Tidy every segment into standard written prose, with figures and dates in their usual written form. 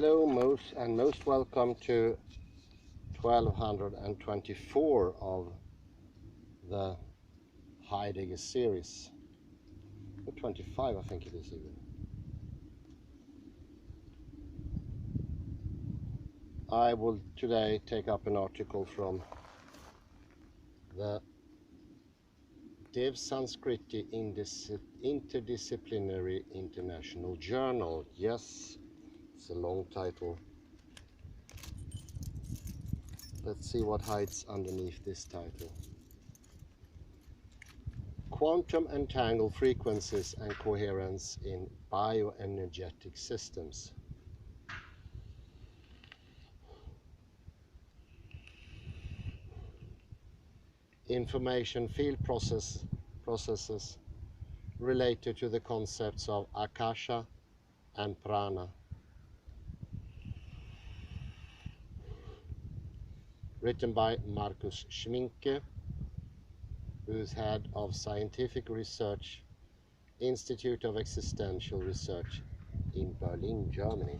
Hello, most welcome to 1224 of the Heidegger series. Or 25, I think it is even. I will today take up an article from the Dev Sanskriti Interdisciplinary International Journal. Yes, it's a long title. Let's see what hides underneath this title. Quantum entangled frequencies and coherence in bioenergetic systems. Information field processes related to the concepts of Akasha and Prana. Written by Markus Schmieke, who is head of Scientific Research, Institute of Existential Research in Berlin, Germany.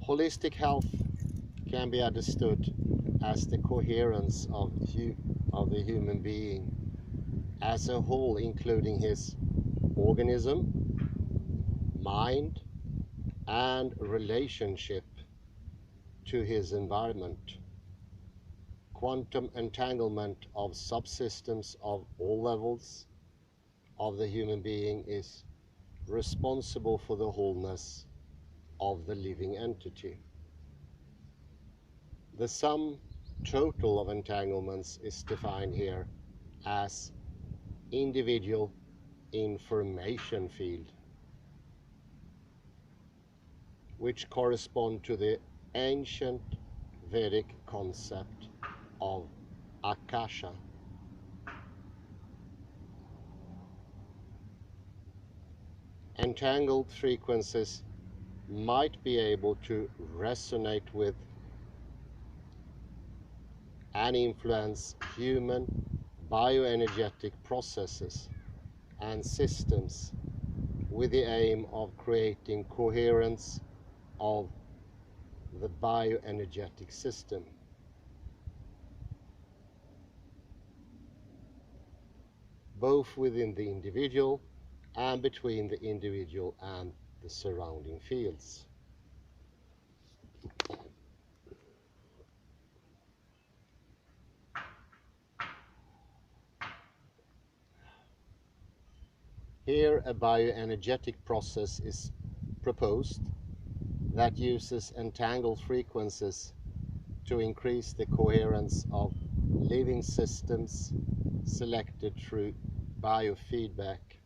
Holistic health can be understood as the coherence of the human being as a whole, including his organism, mind, and relationship to his environment. Quantum entanglement of subsystems of all levels of the human being is responsible for the wholeness of the living entity. The sum total of entanglements is defined here as individual information field, which correspond to the ancient Vedic concept of Akasha. Entangled frequencies might be able to resonate with and influence human bioenergetic processes and systems with the aim of creating coherence of the bioenergetic system. Both within the individual and between the individual and the surrounding fields. Here a bioenergetic process is proposed that uses entangled frequencies to increase the coherence of living systems selected through biofeedback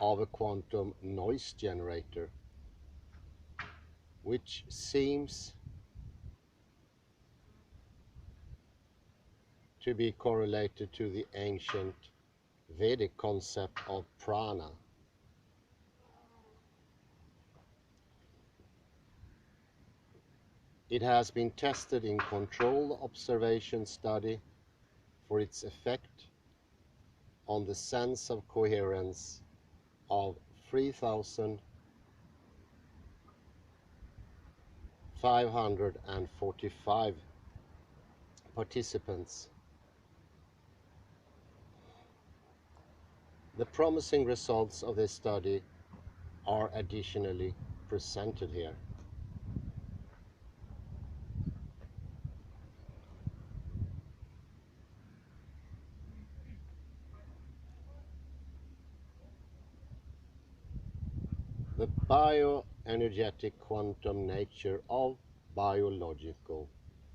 of a quantum noise generator, which seems to be correlated to the ancient Vedic concept of Prana. It has been tested in controlled observation study for its effect on the sense of coherence of 3,545 participants. The promising results of this study are additionally presented here. The bioenergetic quantum nature of biological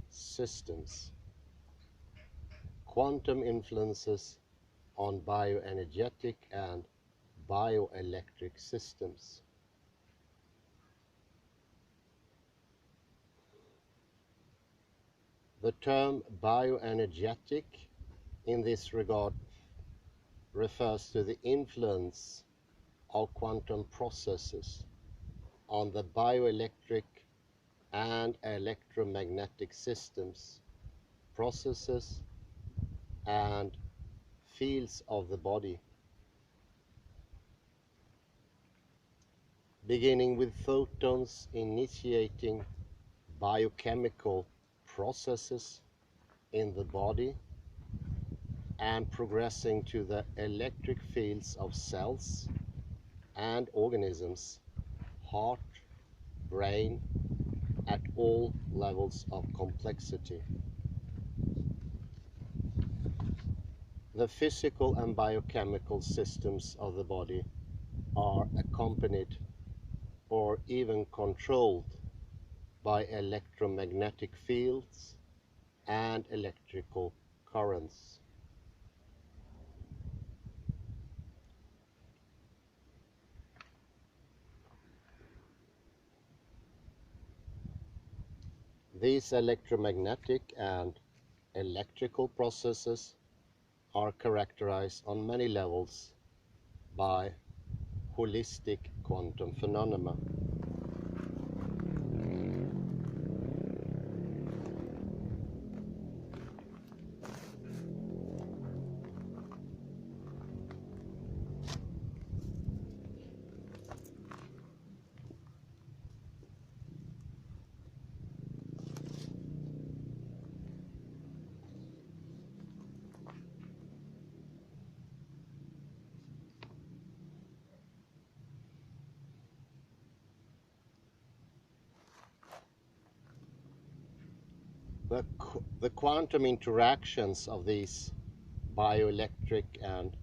systems. Quantum influences on bioenergetic and bioelectric systems. The term bioenergetic in this regard refers to the influence of quantum processes on the bioelectric and electromagnetic systems, processes, and fields of the body, beginning with photons initiating biochemical processes in the body and progressing to the electric fields of cells and organisms, heart, brain, at all levels of complexity. The physical and biochemical systems of the body are accompanied or even controlled by electromagnetic fields and electrical currents. These electromagnetic and electrical processes are characterized on many levels by holistic quantum phenomena. The quantum interactions of these bioelectric and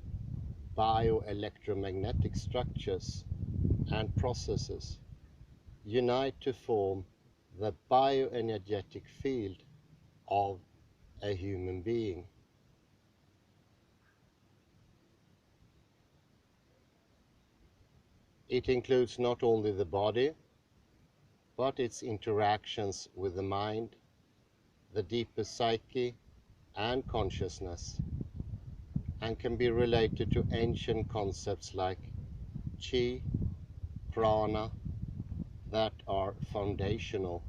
bioelectromagnetic structures and processes unite to form the bioenergetic field of a human being. It includes not only the body, but its interactions with the mind, the deeper psyche, and consciousness, and can be related to ancient concepts like chi, prana, that are foundational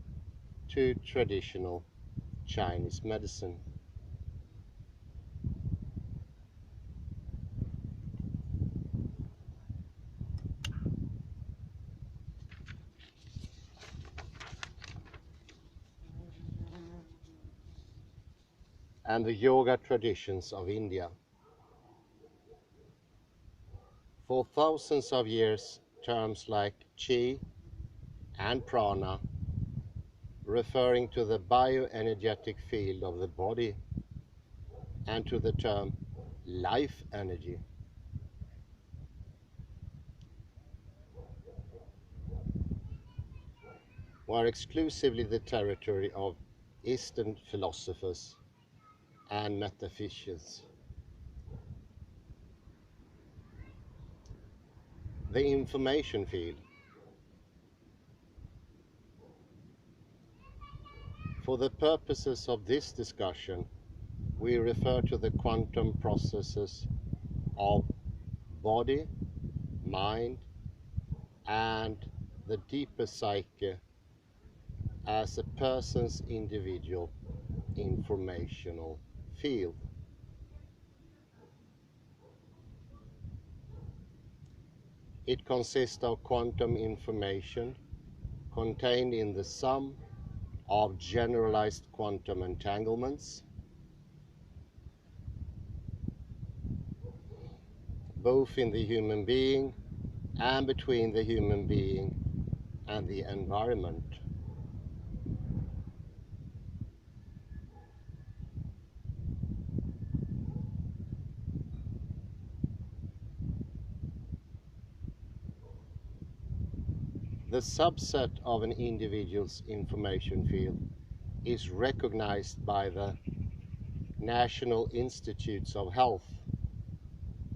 to traditional Chinese medicine. And the yoga traditions of India. For thousands of years, terms like chi and prana, referring to the bioenergetic field of the body, and to the term life energy, were exclusively the territory of Eastern philosophers and metaphysicians. The information field. For the purposes of this discussion, we refer to the quantum processes of body, mind, and the deeper psyche as a person's individual informational field. It consists of quantum information contained in the sum of generalized quantum entanglements, both in the human being and between the human being and the environment. The subset of an individual's information field is recognized by the National Institutes of Health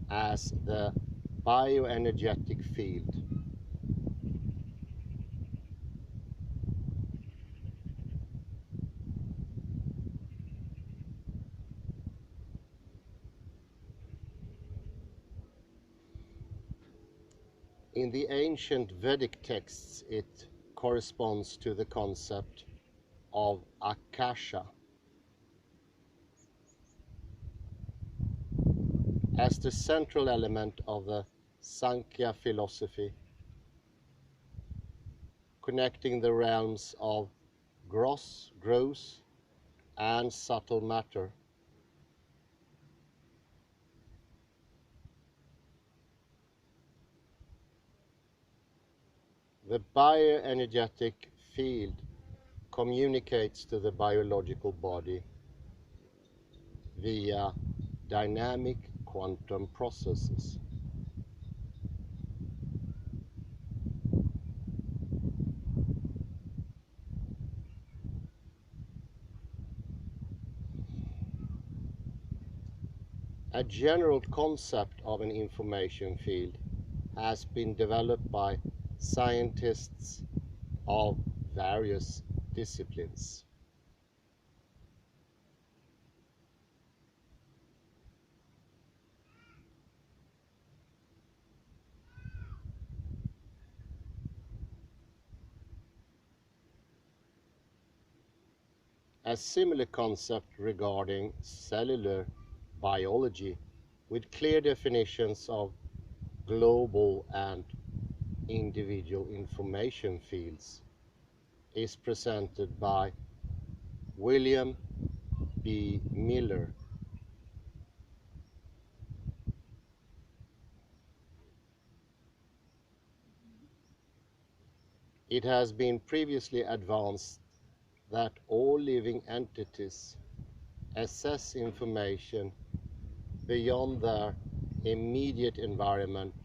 as the bioenergetic field. In the ancient Vedic texts, it corresponds to the concept of Akasha. As the central element of the Sankhya philosophy, connecting the realms of gross and subtle matter. The bioenergetic field communicates to the biological body via dynamic quantum processes. A general concept of an information field has been developed by scientists of various disciplines. A similar concept regarding cellular biology, with clear definitions of global and individual information fields, is presented by William B. Miller. It has been previously advanced that all living entities assess information beyond their immediate environment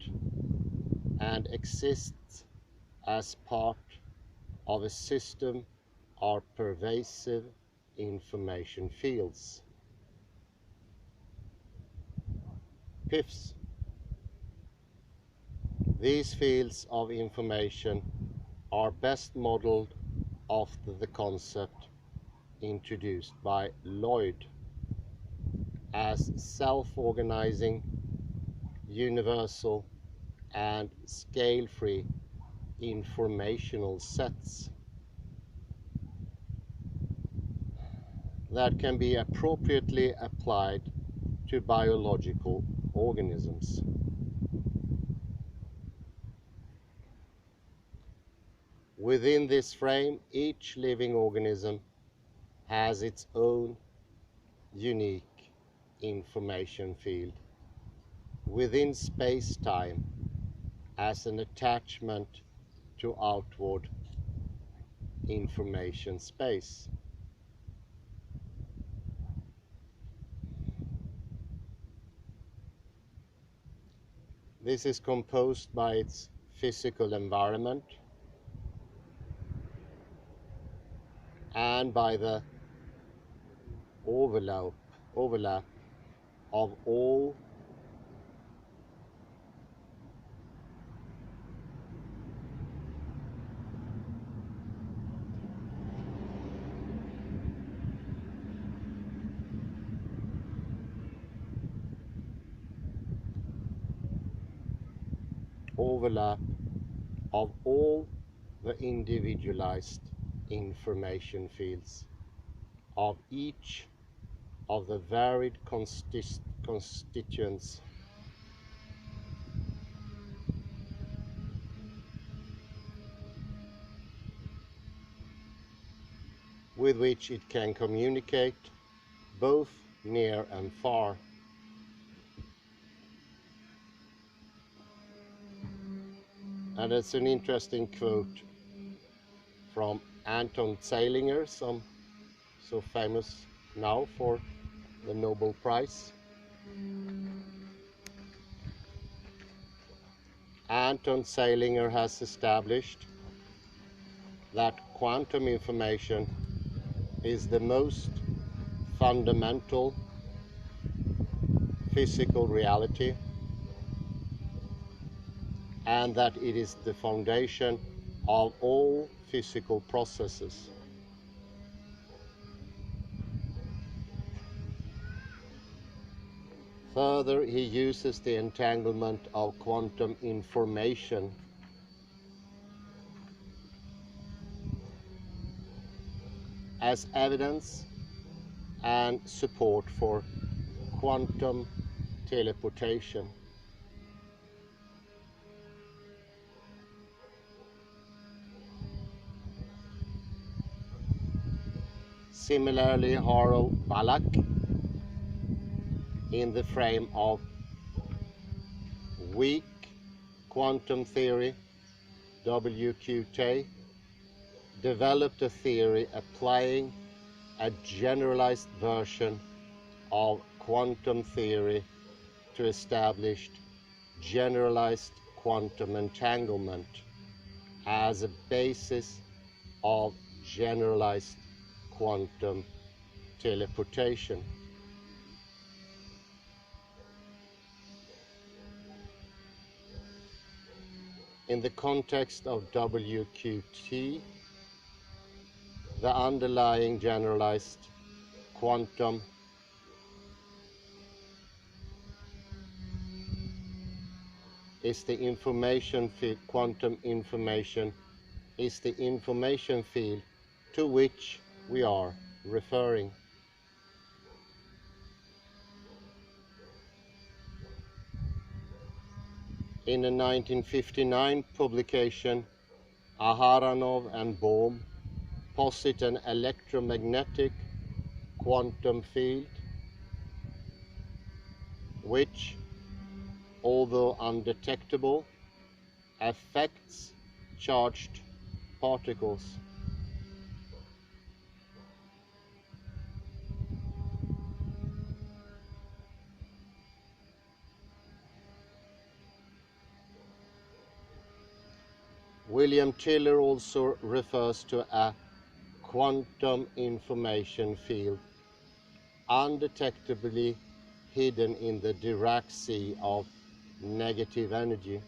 and exist as part of a system of pervasive information fields. PIFs. These fields of information are best modeled after the concept introduced by Lloyd as self-organizing, universal, and scale-free informational sets that can be appropriately applied to biological organisms. Within this frame, each living organism has its own unique information field within space-time as an attachment to outward information space. This is composed by its physical environment and by the overlap of all the individualized information fields of each of the varied constituents with which it can communicate, both near and far. And it's an interesting quote from Anton Zeilinger, so famous now for the Nobel Prize. Anton Zeilinger has established that quantum information is the most fundamental physical reality, and that it is the foundation of all physical processes. Further, he uses the entanglement of quantum information as evidence and support for quantum teleportation. Similarly, Harold Wallach, in the frame of weak quantum theory, WQT, developed a theory applying a generalized version of quantum theory to establish generalized quantum entanglement as a basis of generalized quantum teleportation. In the context of WQT, the underlying generalized quantum is the information field. Quantum information is the information field to which we are referring. In a 1959 publication, Aharonov and Bohm posit an electromagnetic quantum field which, although undetectable, affects charged particles. William Tiller also refers to a quantum information field undetectably hidden in the Dirac sea of negative energy.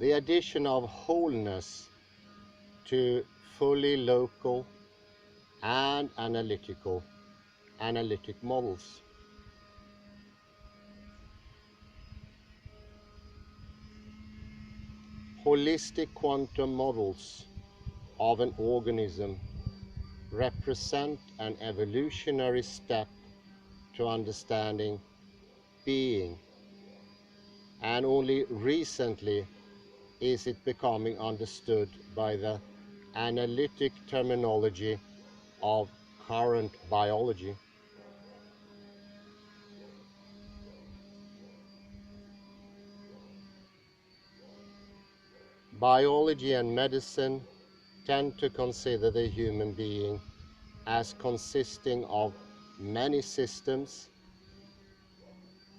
The addition of wholeness to fully local and analytic models. Holistic quantum models of an organism represent an evolutionary step to understanding being, and only recently is it becoming understood by the analytic terminology of current biology. Biology and medicine tend to consider the human being as consisting of many systems,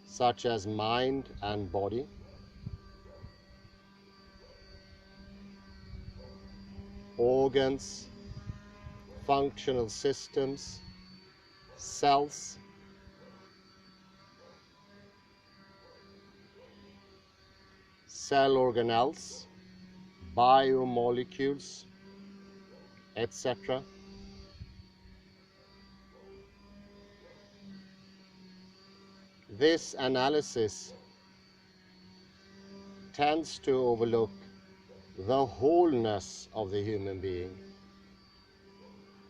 such as mind and body, organs, functional systems, cells, cell organelles, biomolecules, etc. This analysis tends to overlook the wholeness of the human being,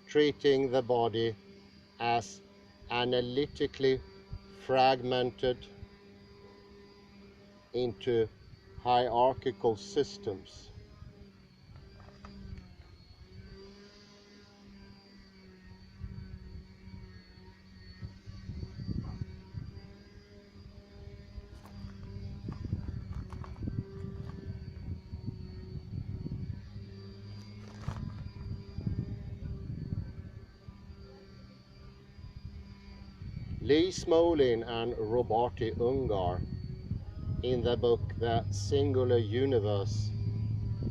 treating the body as analytically fragmented into hierarchical systems. Lee Smolin and Roberti Ungar, in their book the singular universe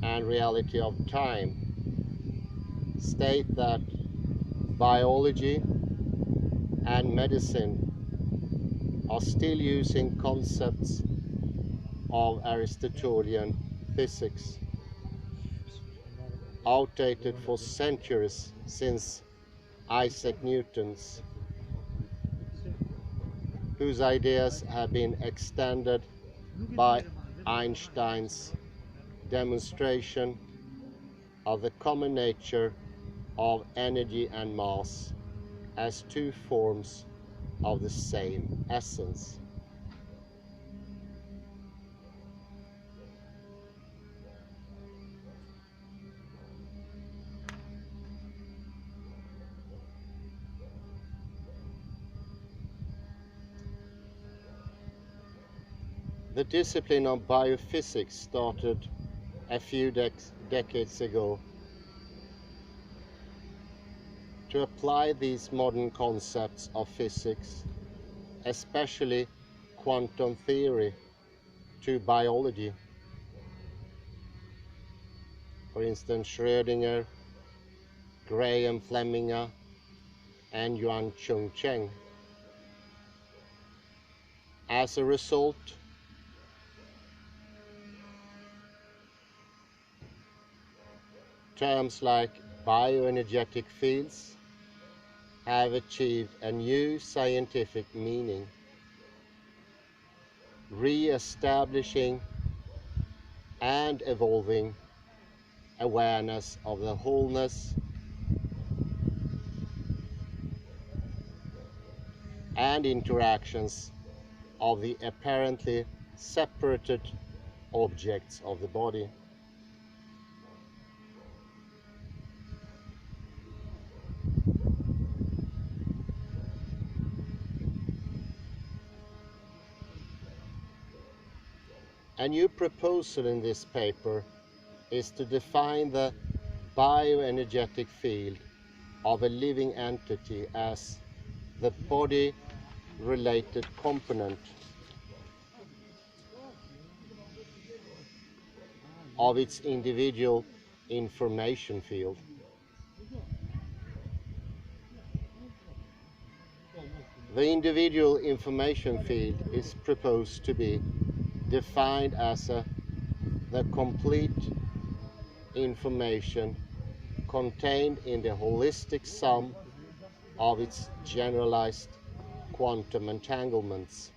and reality of time, state that biology and medicine are still using concepts of Aristotelian physics, outdated for centuries since Isaac Newton's, whose ideas have been extended by Einstein's demonstration of the common nature of energy and mass as two forms of the same essence. The discipline of biophysics started a few decades ago to apply these modern concepts of physics, especially quantum theory, to biology. For instance, Schrödinger, Graham Fleming, and Yuan Chung Cheng. As a result, terms like bioenergetic fields have achieved a new scientific meaning, re-establishing and evolving awareness of the wholeness and interactions of the apparently separated objects of the body. A new proposal in this paper is to define the bioenergetic field of a living entity as the body-related component of its individual information field. The individual information field is proposed to be defined as the complete information contained in the holistic sum of its generalized quantum entanglements.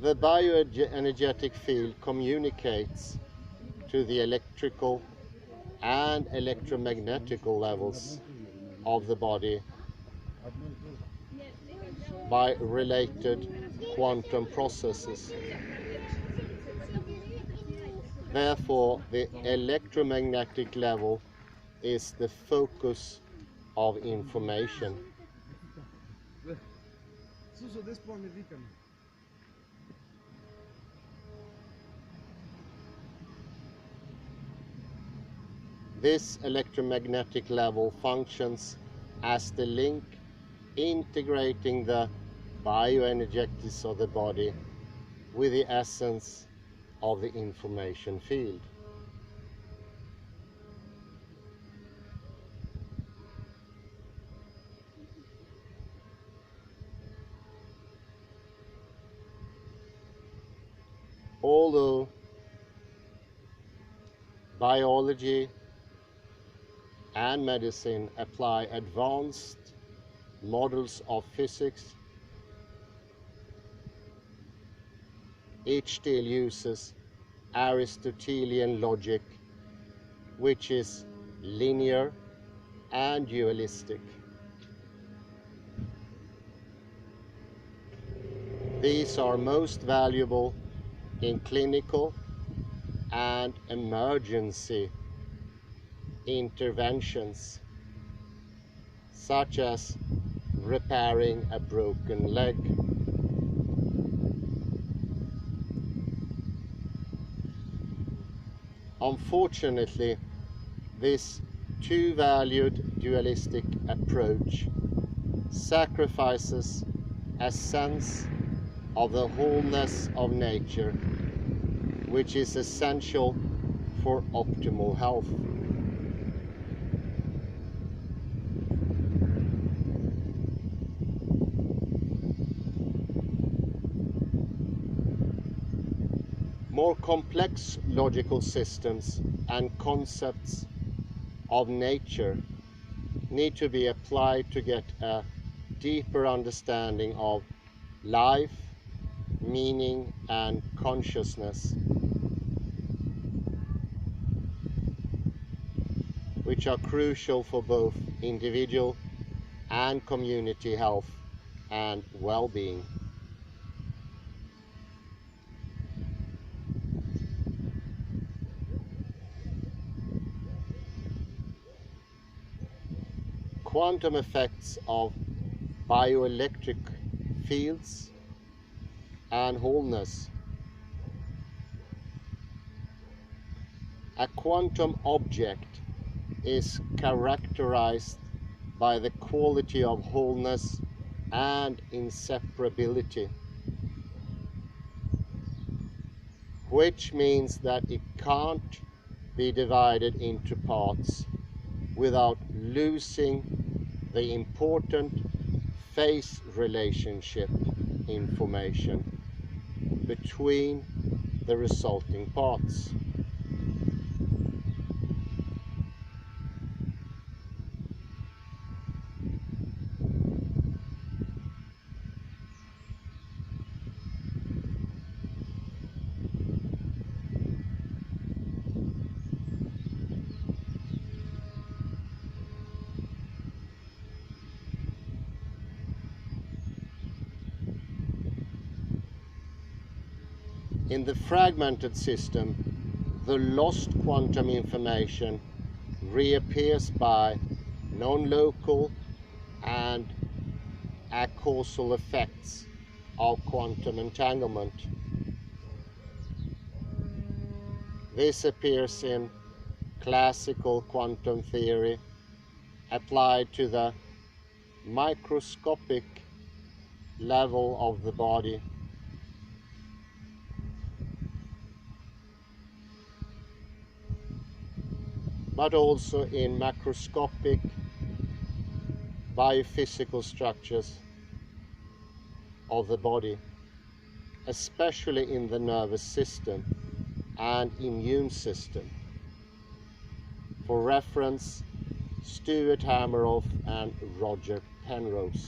The bioenergetic field communicates to the electrical and electromagnetical levels of the body by related quantum processes. Therefore, the electromagnetic level is the focus of information. This electromagnetic level functions as the link integrating the bioenergetics of the body with the essence of the information field. Although biology and medicine apply advanced models of physics, each still uses Aristotelian logic, which is linear and dualistic. These are most valuable in clinical and emergency interventions, such as repairing a broken leg. Unfortunately, this two-valued dualistic approach sacrifices a sense of the wholeness of nature, which is essential for optimal health. More complex logical systems and concepts of nature need to be applied to get a deeper understanding of life, meaning, and consciousness, which are crucial for both individual and community health and well-being. Quantum effects of bioelectric fields and wholeness. A quantum object is characterized by the quality of wholeness and inseparability, which means that it can't be divided into parts without losing the important phase relationship information between the resulting parts. In the fragmented system, the lost quantum information reappears by non-local and acausal effects of quantum entanglement. This appears in classical quantum theory applied to the microscopic level of the body, but also in macroscopic biophysical structures of the body, especially in the nervous system and immune system. For reference, Stuart Hameroff and Roger Penrose.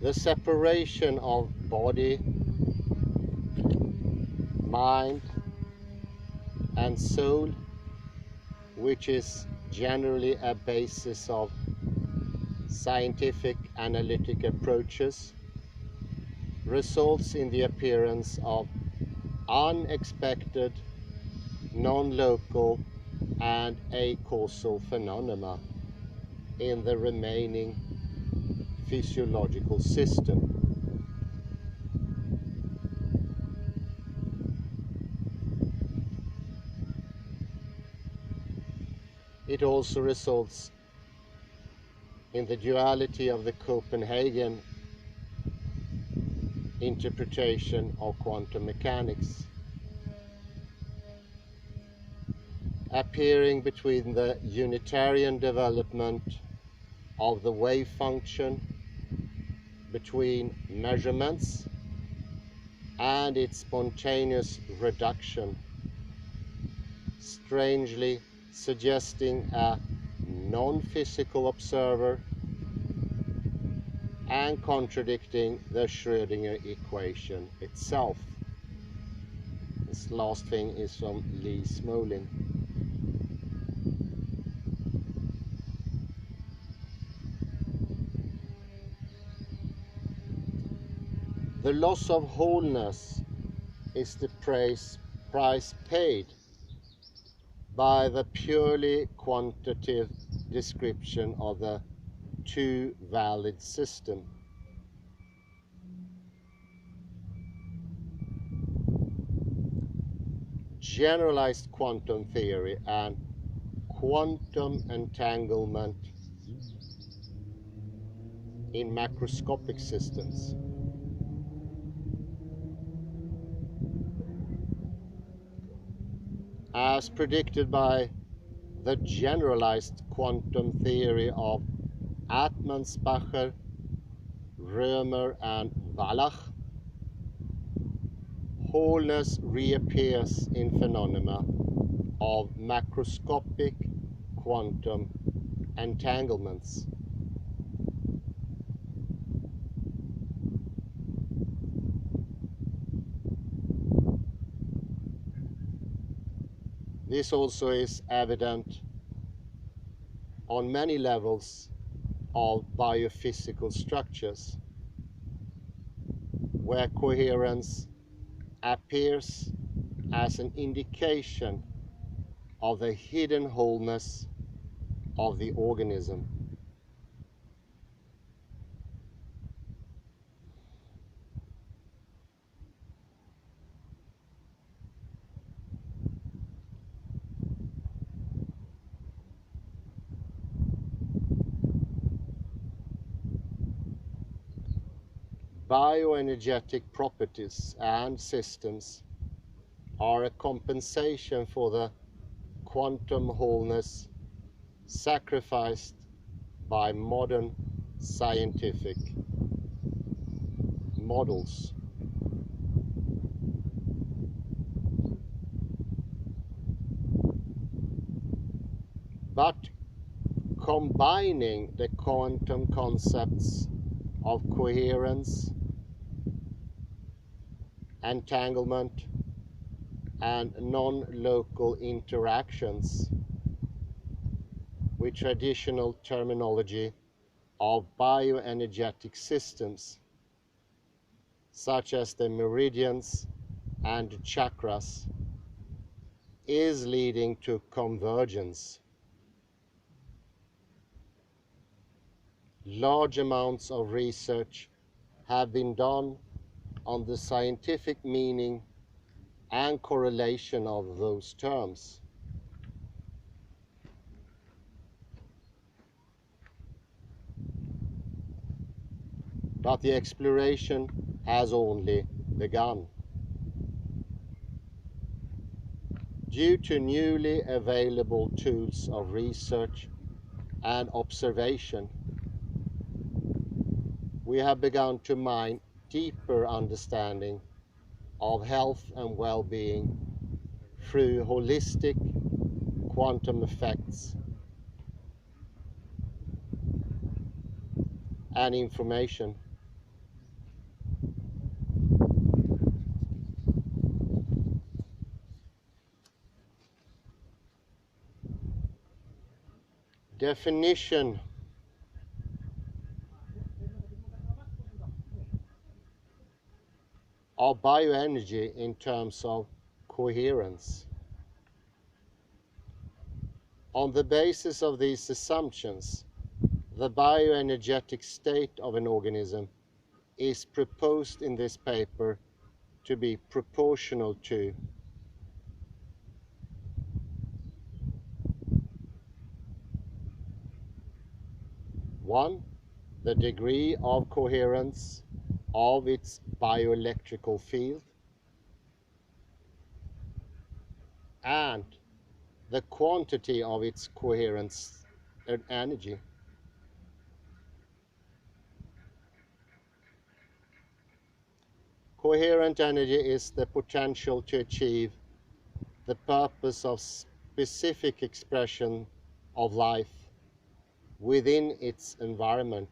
The separation of body, mind, and soul, which is generally a basis of scientific analytic approaches, results in the appearance of unexpected, non-local, and acausal phenomena in the remaining physiological system. It also results in the duality of the Copenhagen interpretation of quantum mechanics, appearing between the Unitarian development of the wave function between measurements and its spontaneous reduction, strangely suggesting a non-physical observer and contradicting the Schrödinger equation itself. This last thing is from Lee Smolin. The loss of wholeness is the price paid by the purely quantitative description of the two-valid system. Generalized quantum theory and quantum entanglement in macroscopic systems. As predicted by the generalized quantum theory of Atmanspacher, Römer and Wallach, wholeness reappears in phenomena of macroscopic quantum entanglements. This also is evident on many levels of biophysical structures, where coherence appears as an indication of the hidden wholeness of the organism. Bioenergetic properties and systems are a compensation for the quantum wholeness sacrificed by modern scientific models. But combining the quantum concepts of coherence, entanglement, and non-local interactions with traditional terminology of bioenergetic systems, such as the meridians and chakras, is leading to convergence. Large amounts of research have been done on the scientific meaning and correlation of those terms. But the exploration has only begun. Due to newly available tools of research and observation, we have begun to mine deeper understanding of health and well-being through holistic quantum effects and information. Definition of bioenergy in terms of coherence. On the basis of these assumptions, the bioenergetic state of an organism is proposed in this paper to be proportional to 1. The degree of coherence of its bioelectrical field, and the quantity of its coherence energy. Coherent energy is the potential to achieve the purpose of specific expression of life within its environment.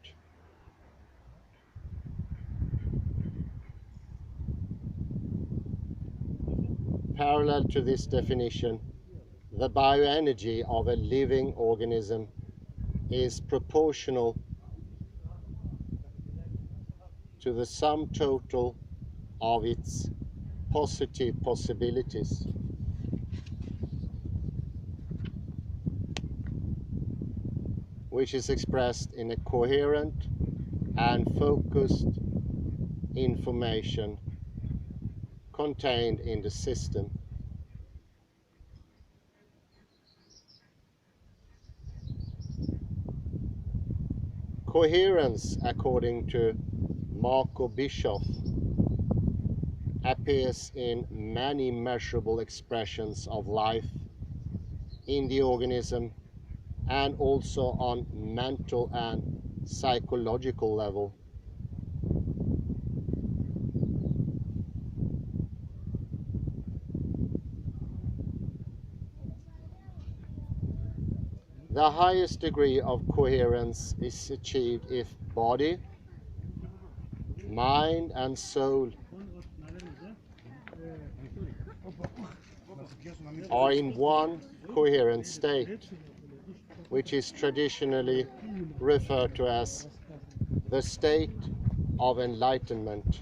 Parallel to this definition, the bioenergy of a living organism is proportional to the sum total of its positive possibilities. which is expressed in a coherent and focused information contained in the system. Coherence, according to Markus, appears in many measurable expressions of life in the organism and also on mental and psychological level. The highest degree of coherence is achieved if body, mind and soul are in one coherent state, which is traditionally referred to as the state of enlightenment.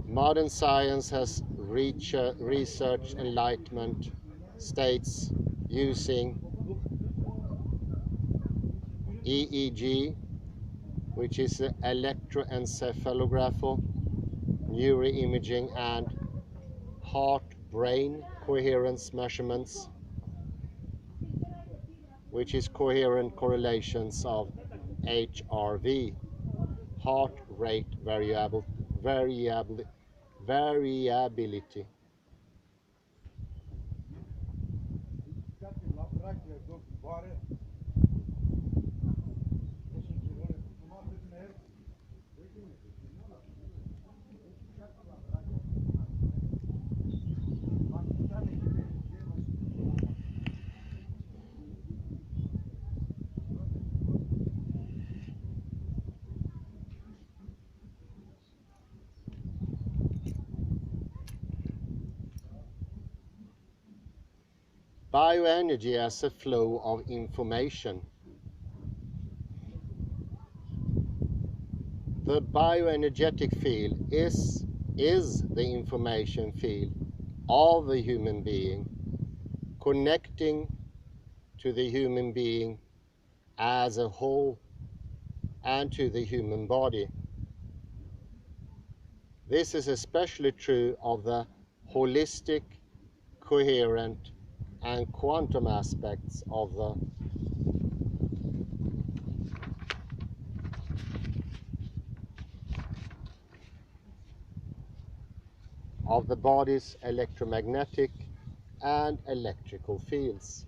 Modern science has researched enlightenment states using EEG, which is the electroencephalograph, neuroimaging and heart-brain coherence measurements, which is coherent correlations of HRV, heart rate variability. Bioenergy as a flow of information. The bioenergetic field is the information field of the human being, connecting to the human being as a whole and to the human body. This is especially true of the holistic, coherent and quantum aspects of the body's electromagnetic and electrical fields.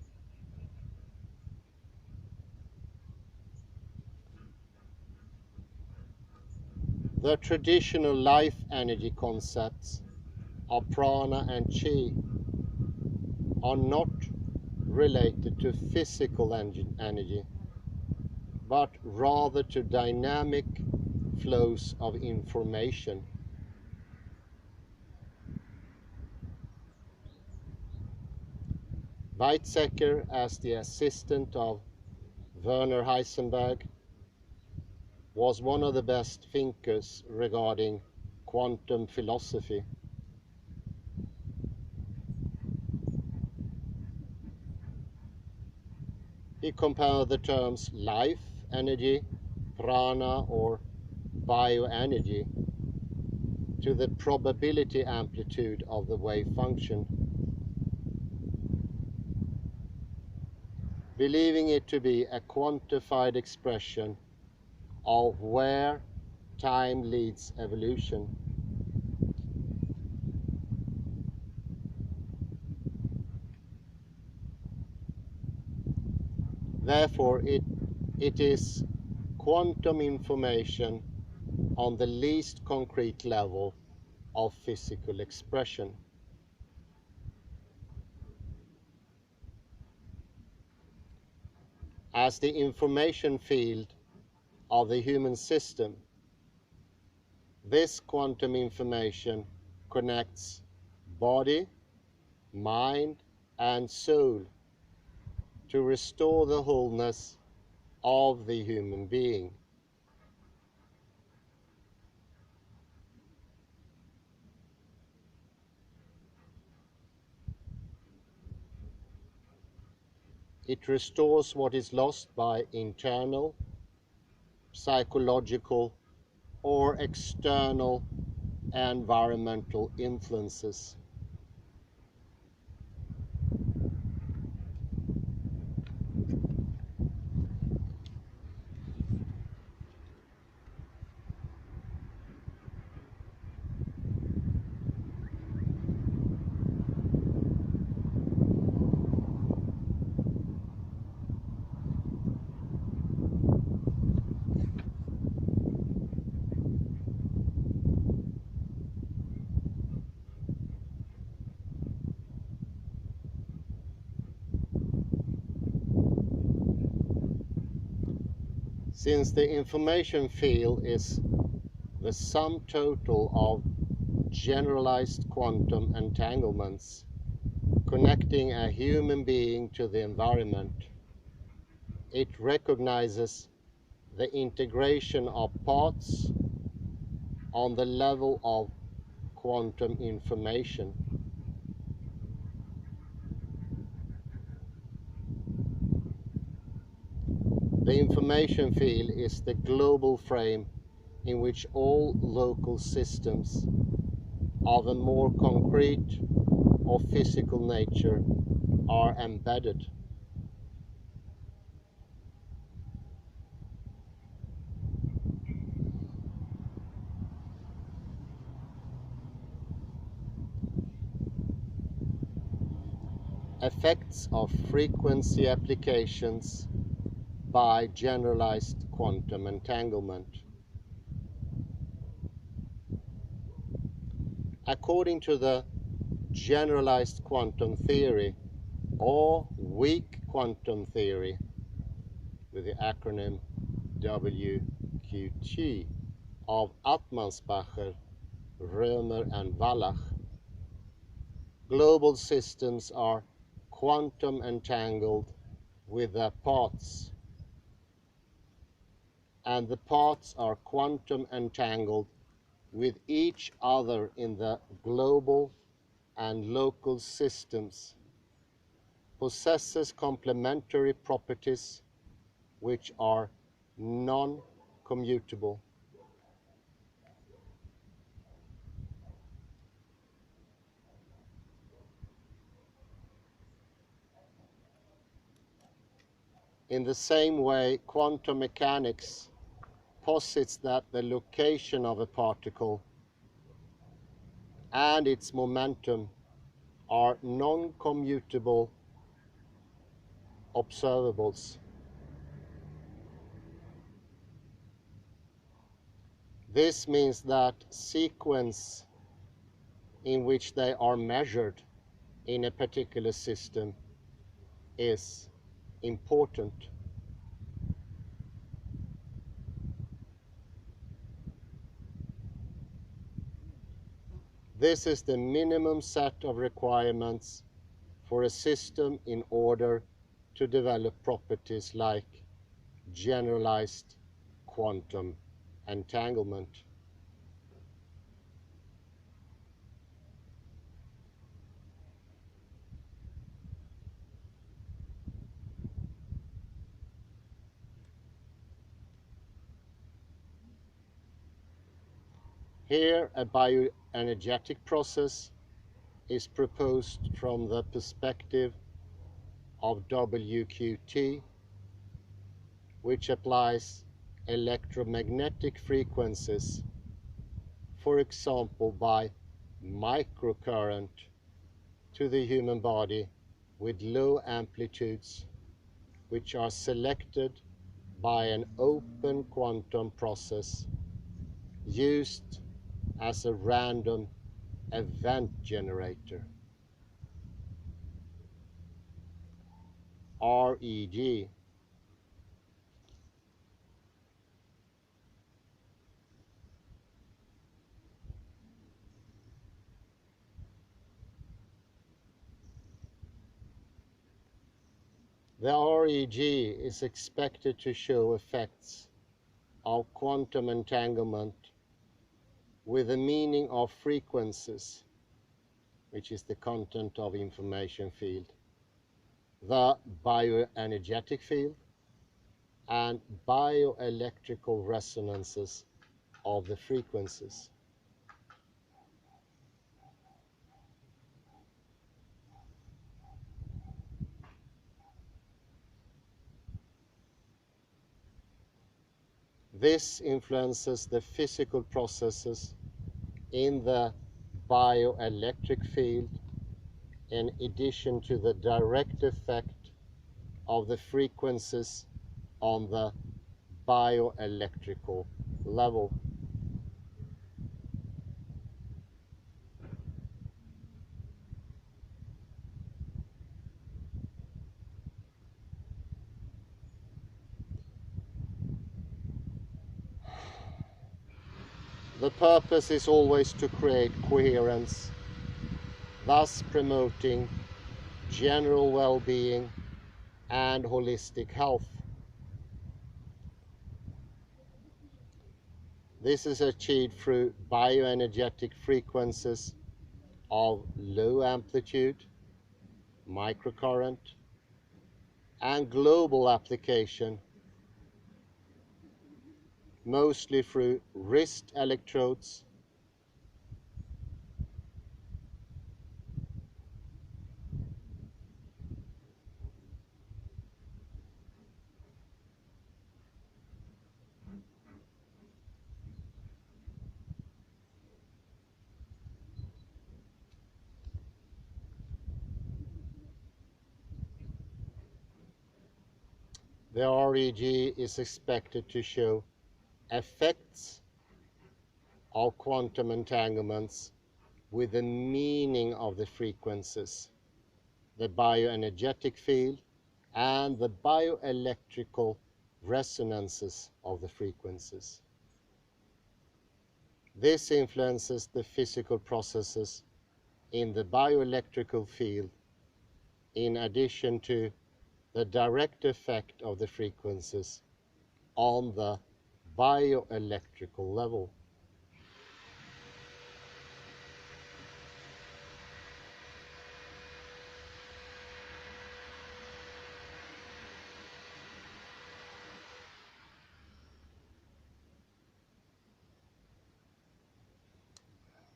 The traditional life energy concepts of prana and chi are not related to physical energy, but rather to dynamic flows of information. Weizsäcker, as the assistant of Werner Heisenberg, was one of the best thinkers regarding quantum philosophy. He compared the terms life energy, prana or bioenergy to the probability amplitude of the wave function, believing it to be a quantified expression of where time leads evolution. Therefore, it is quantum information on the least concrete level of physical expression. As the information field of the human system, this quantum information connects body, mind, and soul to restore the wholeness of the human being. It restores what is lost by internal, psychological, or external environmental influences. Since the information field is the sum total of generalized quantum entanglements connecting a human being to the environment, it recognizes the integration of parts on the level of quantum information. The information field is the global frame in which all local systems of a more concrete or physical nature are embedded. Effects of frequency applications by generalized quantum entanglement. According to the generalized quantum theory, or weak quantum theory, with the acronym WQT, of Atmansbacher, Römer and Wallach, global systems are quantum entangled with their parts, and the parts are quantum entangled with each other in the global and local systems, possesses complementary properties which are non-commutable. In the same way, quantum mechanics posits that the location of a particle and its momentum are non-commutable observables. This means that sequence in which they are measured in a particular system is important. This is the minimum set of requirements for a system in order to develop properties like generalized quantum entanglement. Here, a bioenergetic process is proposed from the perspective of WQT, which applies electromagnetic frequencies, for example by microcurrent, to the human body with low amplitudes, which are selected by an open quantum process used as a random event generator, REG. The REG is expected to show effects of quantum entanglement with the meaning of frequencies, which is the content of information field, the bioenergetic field, and bioelectrical resonances of the frequencies. This influences the physical processes in the bioelectric field in addition to the direct effect of the frequencies on the bioelectrical level. The purpose is always to create coherence, thus promoting general well-being and holistic health. This is achieved through bioenergetic frequencies of low amplitude, microcurrent, and global application, mostly through wrist electrodes, the REG is expected to show effects of quantum entanglements with the meaning of the frequencies, the bioenergetic field, and the bioelectrical resonances of the frequencies. This influences the physical processes in the bioelectrical field in addition to the direct effect of the frequencies on the bioelectrical level.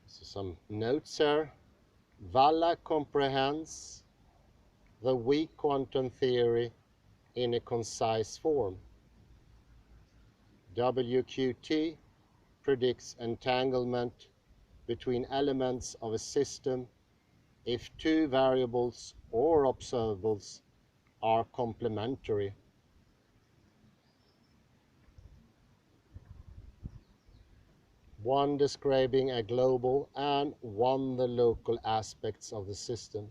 So some notes here. Wallach comprehends the weak quantum theory in a concise form. WQT predicts entanglement between elements of a system if two variables or observables are complementary. One describing a global and one the local aspects of the system.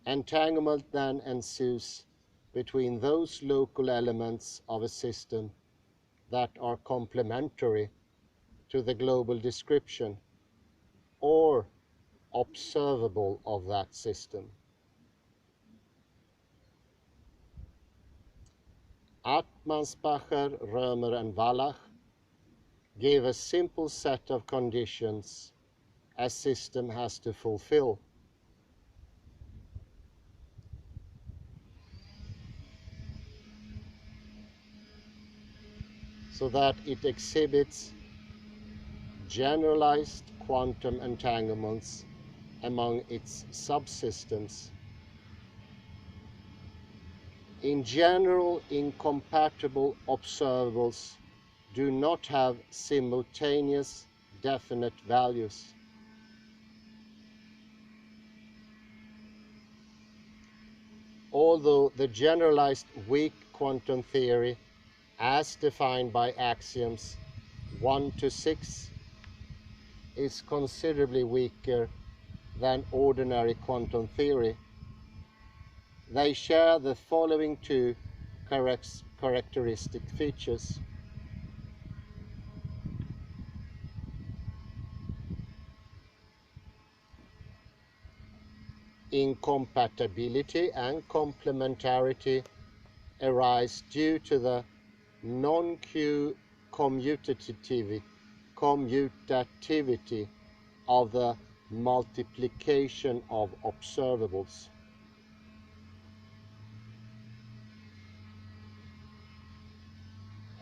Entanglement then ensues between those local elements of a system that are complementary to the global description or observable of that system. Atmansbacher, Römer, and Wallach gave a simple set of conditions a system has to fulfill. So that it exhibits generalized quantum entanglements among its subsystems. In general, incompatible observables do not have simultaneous definite values. Although the generalized weak quantum theory, as defined by axioms 1 to 6, is considerably weaker than ordinary quantum theory, they share the following two characteristic features. Incompatibility and complementarity arise due to the non-Q commutativity of the multiplication of observables.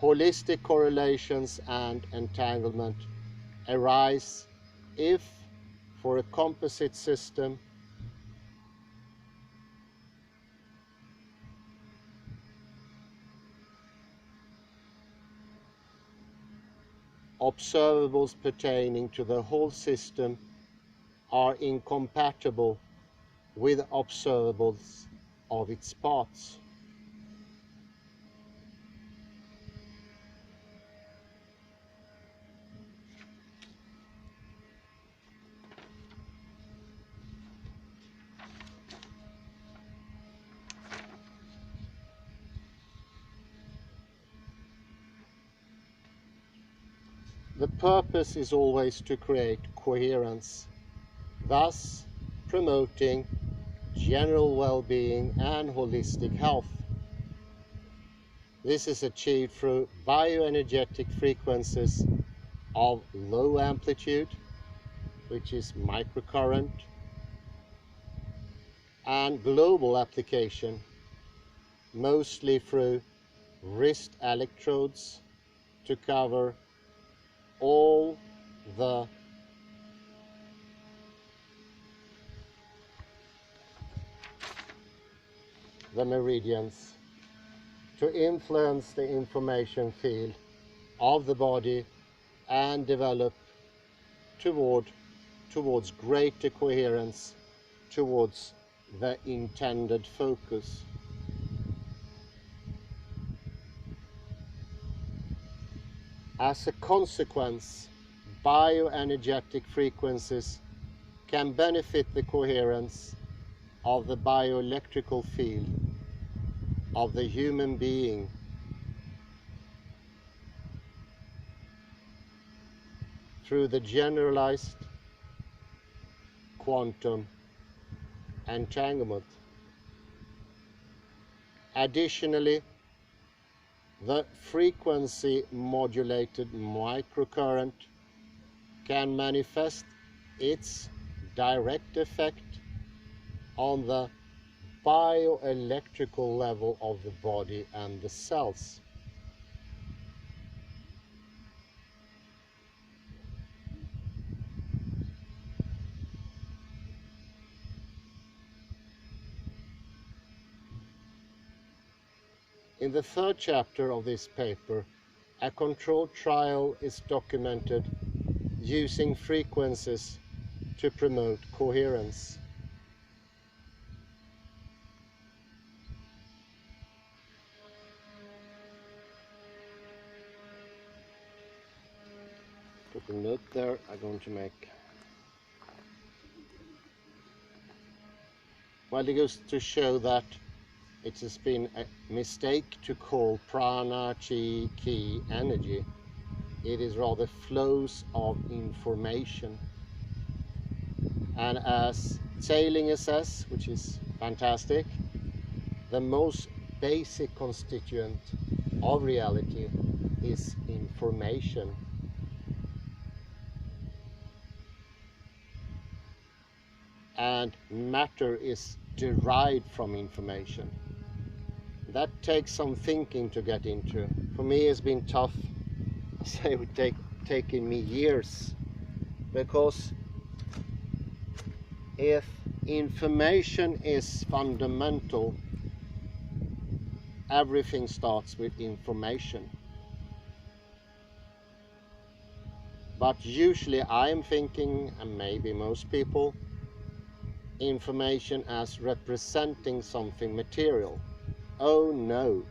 Holistic correlations and entanglement arise if, for a composite system, observables pertaining to the whole system are incompatible with observables of its parts. The purpose is always to create coherence, thus promoting general well-being and holistic health. This is achieved through bioenergetic frequencies of low amplitude, which is microcurrent, and global application, mostly through wrist electrodes to cover all the meridians to influence the information field of the body and develop towards greater coherence, towards the intended focus. As a consequence, bioenergetic frequencies can benefit the coherence of the bioelectrical field of the human being through the generalized quantum entanglement. Additionally, the frequency modulated microcurrent can manifest its direct effect on the bioelectrical level of the body and the cells. In the third chapter of this paper, a controlled trial is documented using frequencies to promote coherence. Put a note there I'm going to make. Well, it goes to show that it has been a mistake to call prana, chi, ki, energy. It is rather flows of information. And as Sailing says, which is fantastic, the most basic constituent of reality is information. And matter is derived from information. That takes some thinking to get into. For me, it's been tough. I say it would taken me years, because if information is fundamental, everything starts with information. But usually I'm thinking, and maybe most people, information as representing something material. Oh no,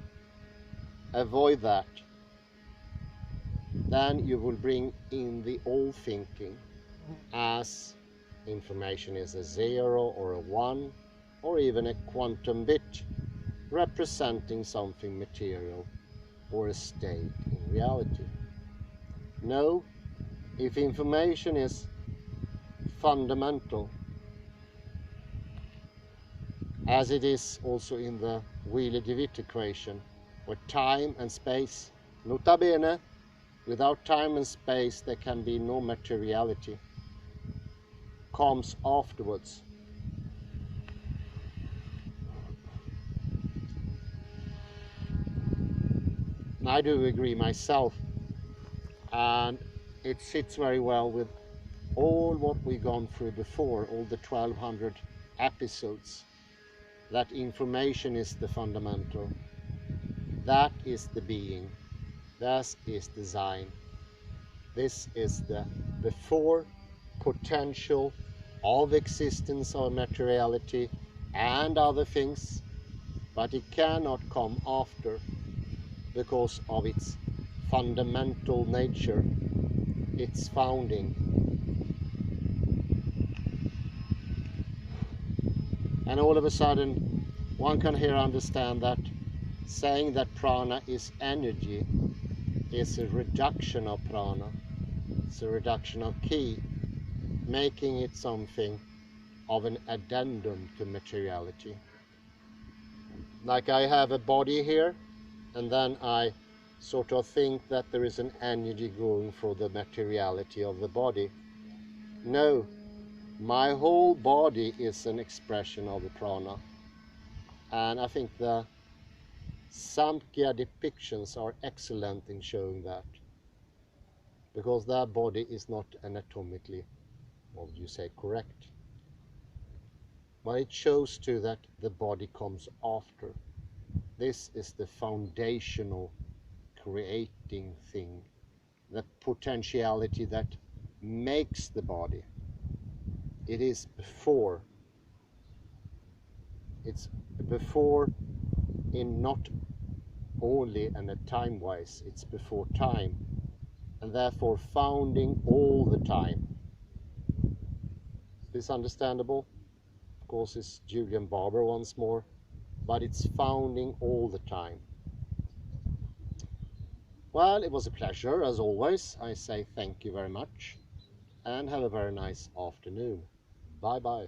avoid that. Then you will bring in the old thinking, as information is a 0 or a 1 or even a quantum bit representing something material or a state in reality. No, if information is fundamental, as it is also in the Wheeler-DeWitt equation, where time and space, nota bene, without time and space there can be no materiality. comes afterwards. And I do agree myself, and it sits very well with all what we've gone through before, all the 1200 episodes, that information is the fundamental. That is the being. That is design. This is the before potential of existence of materiality and other things, but it cannot come after because of its fundamental nature, its founding. And all of a sudden one can here understand that saying that prana is energy is a reduction of prana. It's a reduction of ki, making it something of an addendum to materiality. Like I have a body here, and then I sort of think that there is an energy going through the materiality of the body. No, my whole body is an expression of the prana. And I think the Samkhya depictions are excellent in showing that, because their body is not anatomically, what would you say, correct. But it shows too that the body comes after. This is the foundational creating thing, the potentiality that makes the body. It is before. It's before in not only and time-wise, it's before time, and therefore founding all the time. Is this understandable? Of course, it's Julian Barber once more, but it's founding all the time. Well, it was a pleasure, as always. I say thank you very much, and have a very nice afternoon. Bye-bye.